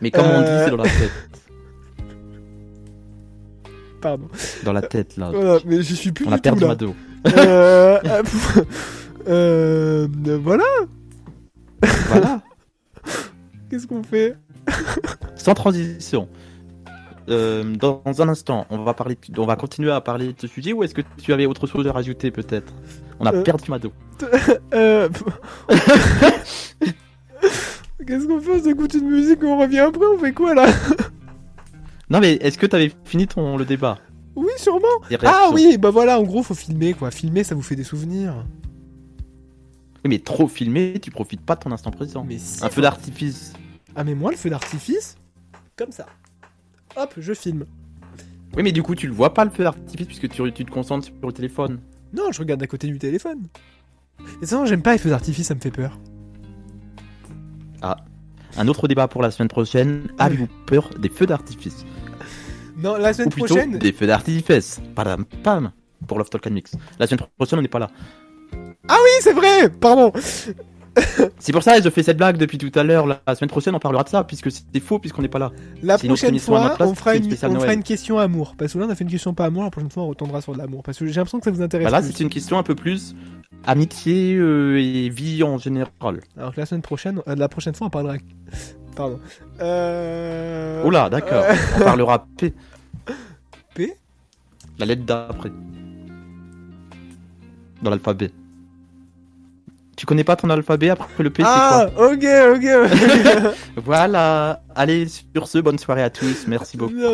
Mais comme on dit, c'est dans la tête. Pardon. Dans la tête, là. Voilà, mais je suis plus On du a perdu tout là. Mado. Voilà. Voilà. Qu'est-ce qu'on fait? Sans transition. Dans un instant, on va continuer à parler de ce sujet, ou est-ce que tu avais autre chose à rajouter peut-être? On a perdu Mado. Qu'est-ce qu'on fait? On s'écoute une musique et on revient après, on fait quoi là? Non mais est-ce que t'avais fini le débat? Oui, sûrement. Les Ah réactions. oui, bah voilà, en gros, faut filmer quoi. Filmer, ça vous fait des souvenirs. Oui, mais trop filmé, tu profites pas de ton instant présent. Mais si. Un feu d'artifice. Ah, mais moi, le feu d'artifice, comme ça. Hop, je filme. Oui, mais du coup, tu le vois pas le feu d'artifice puisque tu te concentres sur le téléphone. Non, je regarde à côté du téléphone. Et ça, j'aime pas les feux d'artifice, ça me fait peur. Un autre débat pour la semaine prochaine. Avez-vous peur des feux d'artifice? Non, la Ou semaine plutôt prochaine. des feux d'artifice. Padam, pam. Pour Love Talk and Mix. La semaine prochaine, on n'est pas là. Oui, c'est vrai. Pardon. C'est pour ça que je fais cette blague depuis tout à l'heure. La semaine prochaine, on parlera de ça puisque c'est faux puisqu'on n'est pas là. La C'est une autre prochaine émission à fois, notre place, on fera c'est une une, spéciale on fera Noël. une question amour. Parce que là, on a fait une question pas amour. La prochaine fois, on retournera sur de l'amour. Parce que j'ai l'impression que ça vous intéresse. Bah là, plus. c'est une question un peu plus amitié et vie en général. Alors que la semaine prochaine, la prochaine fois, on parlera. Pardon. Oh là, d'accord. On parlera P. P. La lettre d'après. Dans l'alphabet. Tu connais pas ton alphabet après le P, Ah, ok. Voilà. Allez, sur ce, bonne soirée à tous. Merci beaucoup. Non.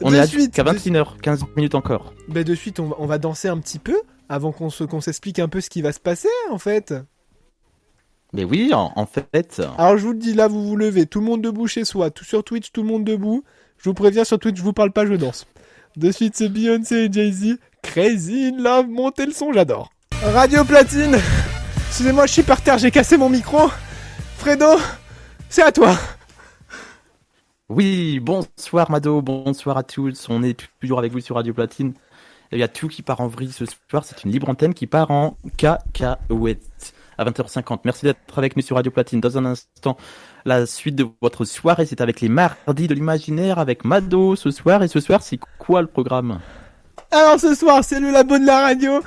On De est suite, jusqu'à 21h, 15 minutes encore. Bah de suite, on va danser un petit peu avant qu'on s'explique un peu ce qui va se passer en fait. Mais oui, en fait. Alors je vous le dis, là vous vous levez, tout le monde debout chez soi, tout sur Twitch, tout le monde debout. Je vous préviens, sur Twitch, je vous parle pas, je danse. De suite, c'est Beyoncé et Jay-Z. Crazy in Love, montez le son, j'adore. Radio Platine. Excusez-moi, je suis par terre, j'ai cassé mon micro. Fredo, c'est à toi. Oui, bonsoir Mado, bonsoir à tous. On est toujours avec vous sur Radio Platine. Il y a tout qui part en vrille ce soir. C'est une libre antenne qui part en cacahuète à 20h50. Merci d'être avec nous sur Radio Platine. Dans un instant, la suite de votre soirée, c'est avec les mardis de l'imaginaire avec Mado ce soir. Et ce soir, c'est quoi le programme? Alors ce soir, c'est le labo de la radio.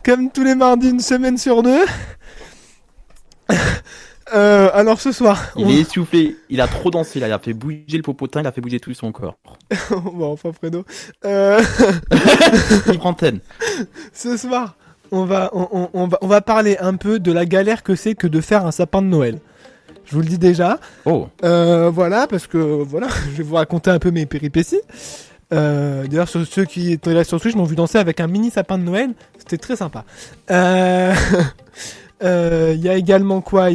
Comme tous les mardis, une semaine sur deux. Alors ce soir, Il est essoufflé, il a trop dansé là, il a fait bouger le popotin, il a fait bouger tout son corps. bon, enfin Fredo. Libre antenne. Ce soir, on va parler un peu de la galère que c'est que de faire un sapin de Noël. Je vous le dis déjà. Oh. Voilà, parce que voilà, je vais vous raconter un peu mes péripéties. D'ailleurs, ceux qui étaient là sur Twitch m'ont vu danser avec un mini sapin de Noël. C'était très sympa. Il y a également quoi?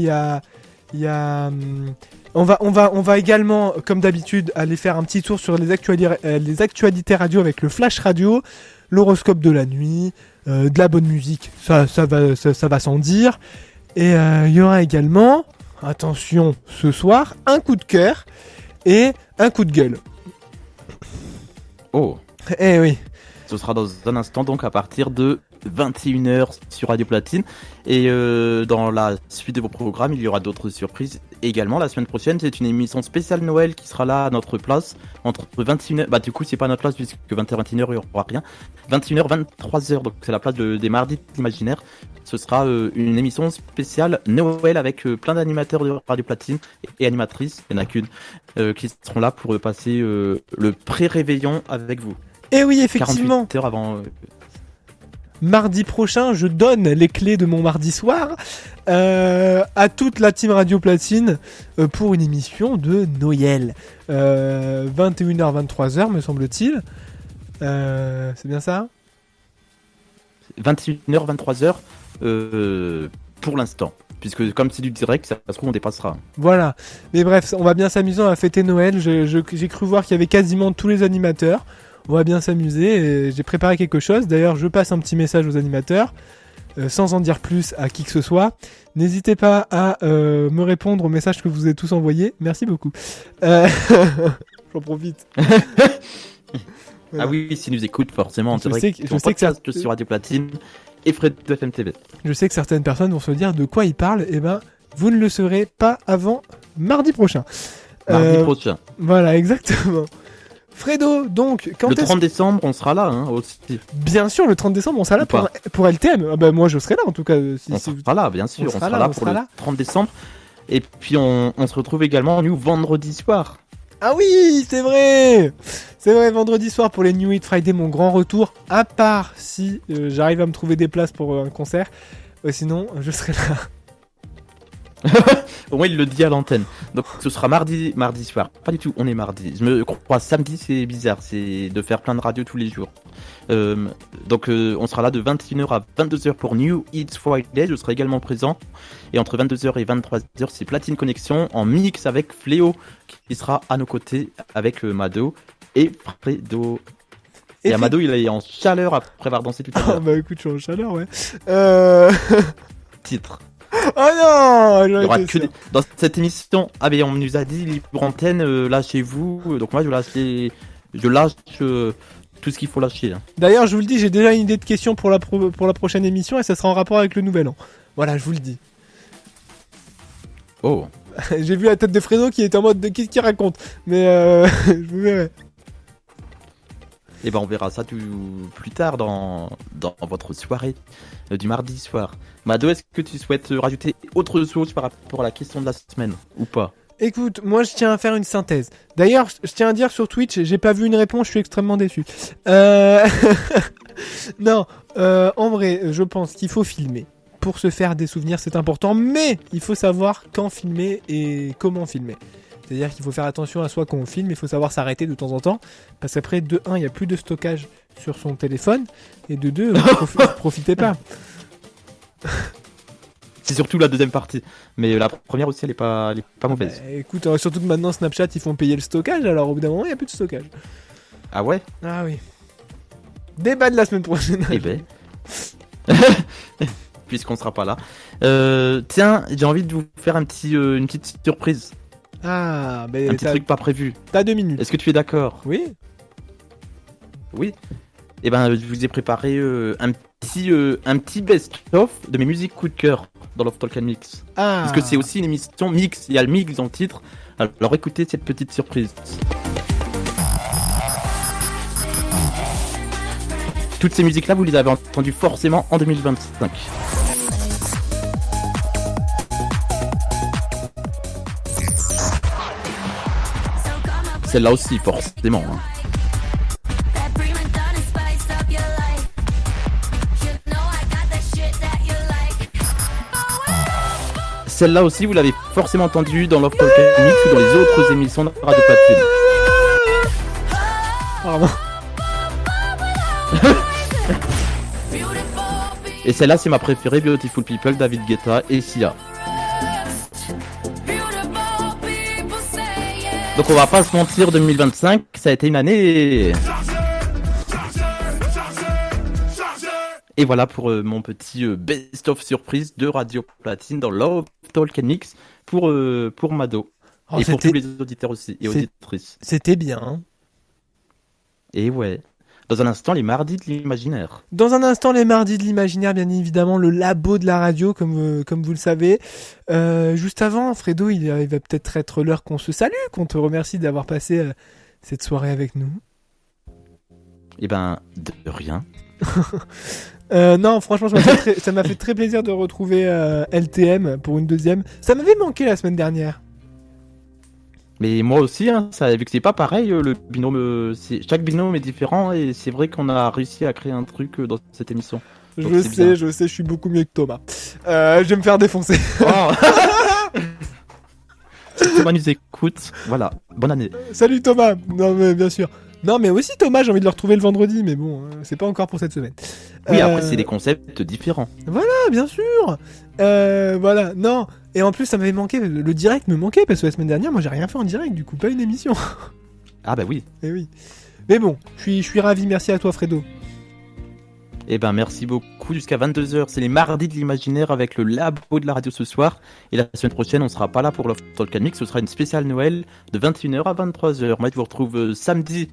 On va également, comme d'habitude, aller faire un petit tour sur les actualités radio avec le Flash Radio, l'horoscope de la nuit, de la bonne musique, ça va sans dire. Et il y aura également, attention, ce soir, un coup de cœur et un coup de gueule. Oh. Eh oui. Ce sera dans un instant, donc à partir de 21h sur Radio Platine. Et dans la suite de vos programmes, il y aura d'autres surprises également. La semaine prochaine, c'est une émission spéciale Noël qui sera là à notre place entre 21h. Bah, du coup, c'est pas notre place puisque 20h, 21h, il n'y aura rien. 21h, 23h, donc c'est la place des mardis de l'imaginaire. Ce sera une émission spéciale Noël avec plein d'animateurs de Radio Platine et animatrices, il n'y en a qu'une, qui seront là pour passer le pré-réveillon avec vous. Et oui, effectivement. 48 heures avant. Mardi prochain, je donne les clés de mon mardi soir à toute la team Radio Platine pour une émission de Noël. 21h, 23h, me semble-t-il. C'est bien ça ? 21h, 23h pour l'instant. Puisque comme c'est du direct, ça se trouve on dépassera. Voilà. Mais bref, on va bien s'amuser, on va fêter Noël. J'ai cru voir qu'il y avait quasiment tous les animateurs. On va bien s'amuser et j'ai préparé quelque chose. D'ailleurs, je passe un petit message aux animateurs, sans en dire plus à qui que ce soit. N'hésitez pas à me répondre aux messages que vous avez tous envoyés. Merci beaucoup. J'en profite. Voilà. Ah oui, s'ils nous écoutent, forcément. Je sais que podcast sur Radio Platine et Fred de FM TV. Je sais que certaines personnes vont se dire de quoi ils parlent. Eh ben, vous ne le saurez pas avant mardi prochain. Mardi prochain. Voilà, exactement. Fredo, donc, quand le 30 décembre, on sera là aussi. Bien sûr, le 30 décembre, on sera là Ou pour LTM. Ah ben, moi, je serai là, en tout cas. On sera là, bien sûr. On sera là pour le 30 décembre. Et puis, on se retrouve également, nous, vendredi soir. Ah oui, c'est vrai. C'est vrai, vendredi soir pour les New Hit Friday, mon grand retour. À part si j'arrive à me trouver des places pour un concert. Sinon, je serai là. Au moins il le dit à l'antenne. Donc ce sera mardi soir. Pas du tout, on est mardi. Je me crois samedi, c'est bizarre, c'est de faire plein de radios tous les jours. Donc on sera là de 21h à 22h pour New Hits Friday. Je serai également présent. Et entre 22h et 23h, c'est Platine Connexion en mix avec Fléau qui sera à nos côtés avec Mado et Fredo. Et Amado, il est en chaleur après avoir dansé tout à l'heure. Ah bah écoute, je suis en chaleur, ouais. Titre. Oh non, il y aura que dans cette émission. Ah ben on nous a dit libre antenne, lâchez-vous. Donc moi je lâche tout ce qu'il faut lâcher. Hein. D'ailleurs je vous le dis, j'ai déjà une idée de question pour la prochaine émission et ça sera en rapport avec le nouvel an. Voilà, je vous le dis. Oh. J'ai vu la tête de Fredo qui est en mode de qu'est-ce qu'il raconte. Mais je vous verrai. Et ben on verra ça plus tard dans votre soirée du mardi soir. Mado, est-ce que tu souhaites rajouter autre chose par rapport à la question de la semaine ou pas? Écoute, moi je tiens à faire une synthèse. D'ailleurs, je tiens à dire sur Twitch, j'ai pas vu une réponse, je suis extrêmement déçu. Non, en vrai, je pense qu'il faut filmer. Pour se faire des souvenirs, c'est important, mais il faut savoir quand filmer et comment filmer. C'est-à-dire qu'il faut faire attention à soi quand on filme, il faut savoir s'arrêter de temps en temps, parce qu'après, de 1, il n'y a plus de stockage sur son téléphone, et de 2, profitez pas. C'est surtout la deuxième partie, mais la première aussi, elle est pas mauvaise. Bah, écoute, surtout que maintenant, Snapchat, ils font payer le stockage, alors au bout d'un moment, il n'y a plus de stockage. Ah ouais? Ah oui. Débat de la semaine prochaine. Eh ben... Puisqu'on sera pas là. Tiens, j'ai envie de vous faire une petite surprise. Ah, mais un petit truc pas prévu. T'as 2 minutes. Est-ce que tu es d'accord? Oui. Oui. Eh ben, je vous ai préparé un petit best-of de mes musiques coup de cœur dans Love Talk and Mix. Ah. Parce que c'est aussi une émission mix. Il y a le mix dans le titre. Alors écoutez cette petite surprise. Toutes ces musiques-là, vous les avez entendues forcément en 2025. Celle-là aussi, forcément. Hein. Celle-là aussi, vous l'avez forcément entendue dans Love Talk and Mix ou dans les autres émissions de Radio Platine. Pardon. Et celle-là, c'est ma préférée, Beautiful People, David Guetta et Sia. Donc on va pas se mentir, 2025, ça a été une année. Et voilà pour mon petit best-of surprise de Radio Platine dans Love Talk and Mix pour Mado. Oh, et pour tous les auditeurs aussi et auditrices. C'était bien. Hein. Et ouais. Dans un instant, les mardis de l'imaginaire. Dans un instant, les mardis de l'imaginaire, bien évidemment, le labo de la radio, comme vous le savez. Juste avant, Fredo, il va peut-être être l'heure qu'on se salue, qu'on te remercie d'avoir passé cette soirée avec nous. Eh ben, de rien. Non, franchement, ça m'a fait très plaisir de retrouver LTM pour une deuxième. Ça m'avait manqué la semaine dernière. Mais moi aussi, hein, vu que c'est pas pareil, le binôme, chaque binôme est différent et c'est vrai qu'on a réussi à créer un truc dans cette émission. Donc je sais, je suis beaucoup mieux que Thomas. Je vais me faire défoncer. Oh. Si Thomas nous écoute, voilà, bonne année. Salut Thomas. Non mais bien sûr. Non mais aussi Thomas, j'ai envie de le retrouver le vendredi, mais bon, c'est pas encore pour cette semaine. Oui, après c'est des concepts différents. Voilà, bien sûr. Voilà, non. Et en plus ça m'avait manqué, le direct me manquait parce que la semaine dernière, moi j'ai rien fait en direct, du coup pas une émission. Ah bah oui. Et oui. Mais bon, je suis ravi, merci à toi Fredo. Eh ben merci beaucoup, jusqu'à 22h, c'est les mardis de l'imaginaire avec le labo de la radio ce soir. Et la semaine prochaine, on sera pas là pour Love Talk and Mix, ce sera une spéciale Noël de 21h à 23h. Moi, je vous retrouve samedi,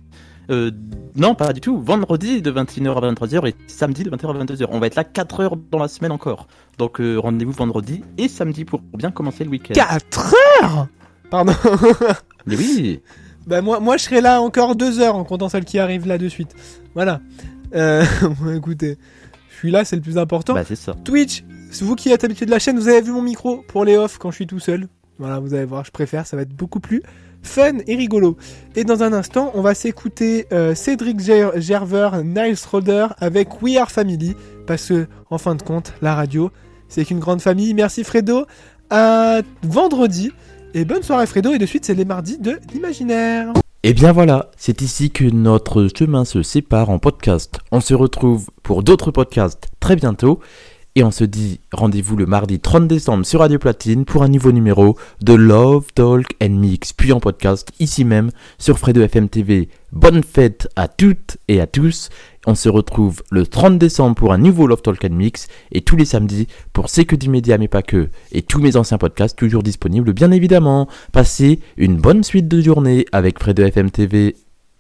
non pas du tout, vendredi de 21h à 23h et samedi de 20h à 22h. On va être là 4 heures dans la semaine encore. Donc rendez-vous vendredi et samedi pour bien commencer le week-end. 4 heures. Pardon. Mais oui. Bah moi je serai là encore 2 heures en comptant celle qui arrive là de suite. Voilà. Bon, écoutez, je suis là, c'est le plus important. Bah c'est ça. Twitch, c'est vous qui êtes habitué de la chaîne, vous avez vu mon micro pour les off quand je suis tout seul. Voilà, vous allez voir, je préfère, ça va être beaucoup plus fun et rigolo. Et dans un instant, on va s'écouter Cédric Gerver, Niles Roder avec We Are Family, parce que en fin de compte, la radio, c'est qu'une grande famille. Merci Fredo, à vendredi. Et bonne soirée Fredo, et de suite c'est les mardis de l'imaginaire. Et bien voilà, c'est ici que notre chemin se sépare en podcast. On se retrouve pour d'autres podcasts très bientôt. Et on se dit rendez-vous le mardi 30 décembre sur Radio Platine pour un nouveau numéro de Love, Talk and Mix, puis en podcast ici même sur Fred FM TV. Bonne fête à toutes et à tous. On se retrouve le 30 décembre pour un nouveau Love Talk and Mix et tous les samedis pour C'est que du média mais pas que. Et tous mes anciens podcasts toujours disponibles bien évidemment. Passez une bonne suite de journée avec Fred FM TV.